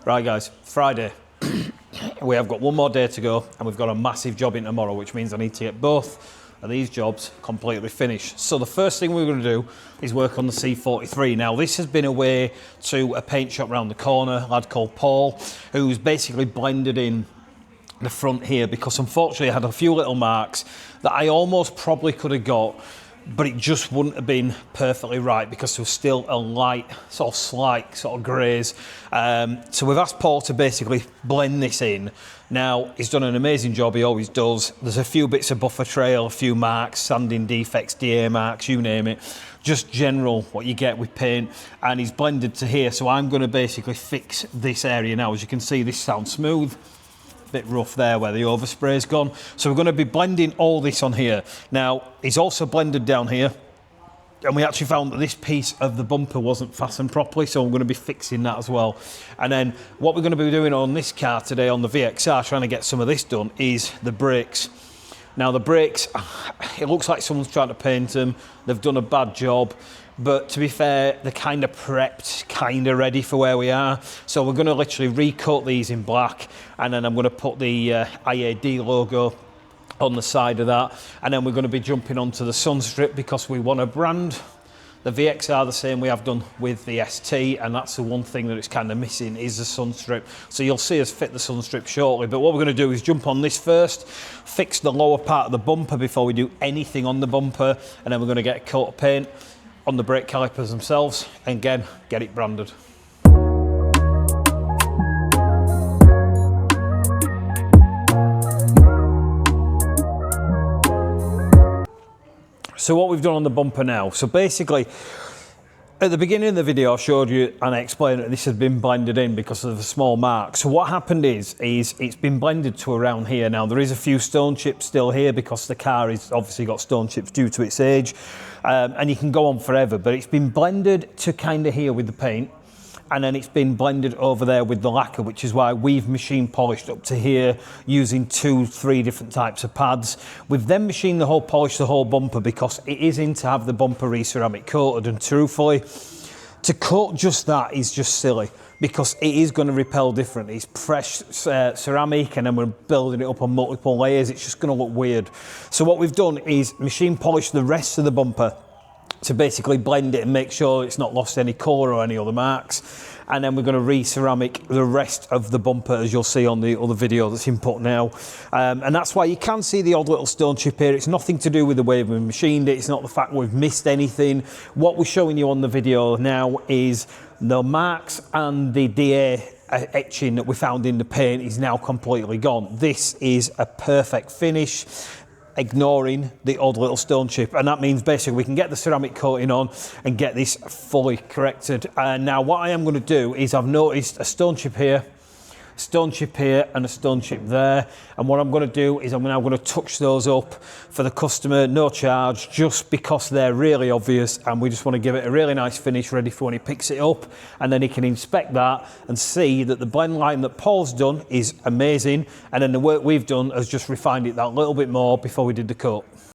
Right guys, Friday. We have got one more day to go and we've got a massive job in tomorrow, which means I need to get both of these jobs completely finished. So the first thing we're going to do is work on the C43. Now this has been away to a paint shop around the corner, a lad called Paul, who's basically blended in the front here because unfortunately I had a few little marks that I almost probably could have got, but it just wouldn't have been perfectly right because there was still a light, slight graze. So we've asked Paul to basically blend this in. Now, he's done an amazing job, he always does. There's a few bits of buffer trail, a few marks, sanding defects, DA marks, you name it. Just general, what you get with paint. And he's blended to here, so I'm gonna basically fix this area now. As you can see, this sounds smooth. Bit rough there where the overspray's gone. So we're going to be blending all this on here. Now, he's also blended down here, and we actually found that this piece of the bumper wasn't fastened properly, so I'm going to be fixing that as well. And then what we're going to be doing on this car today, on the VXR, trying to get some of this done, is the brakes. Now the brakes, it looks like someone's trying to paint them. They've done a bad job. But to be fair, they're kind of prepped, kind of ready for where we are. So we're going to literally recoat these in black, and then I'm going to put the IAD logo on the side of that. And then we're going to be jumping onto the sun strip because we want to brand the VXR the same we have done with the ST, and that's the one thing that it's kind of missing is the sun strip. So you'll see us fit the sun strip shortly, but what we're going to do is jump on this first, fix the lower part of the bumper before we do anything on the bumper, and then we're going to get a coat of paint on the brake calipers themselves, and again, get it branded. So what we've done on the bumper now, so basically, at the beginning of the video I showed you and I explained that this has been blended in because of the small mark. So what happened is it's been blended to around here. Now there is a few stone chips still here because the car has obviously got stone chips due to its age, and you can go on forever, but it's been blended to kind of here with the paint, and then it's been blended over there with the lacquer, which is why we've machine polished up to here using 2-3 different types of pads. We've then machined the whole, polished the whole bumper because it is in to have the bumper re-ceramic coated, and truthfully, to coat just that is just silly because it is going to repel different. It's fresh ceramic and then we're building it up on multiple layers. It's just going to look weird. So what we've done is machine polish the rest of the bumper to basically blend it and make sure it's not lost any colour or any other marks. And then we're going to re-ceramic the rest of the bumper, as you'll see on the other video that's input now. And that's why you can see the odd little stone chip here. It's nothing to do with the way we've machined it. It's not the fact we've missed anything. What we're showing you on the video now is the marks and the DA etching that we found in the paint is now completely gone. This is a perfect finish, ignoring the odd little stone chip, and that means basically we can get the ceramic coating on and get this fully corrected. And now what I am going to do is I've noticed a stone chip here, and a stone chip there, and what I'm going to do is I'm now going to touch those up for the customer, no charge, just because they're really obvious and we just want to give it a really nice finish ready for when he picks it up, and then he can inspect that and see that the blend line that Paul's done is amazing, and then the work we've done has just refined it that little bit more before we did the coat.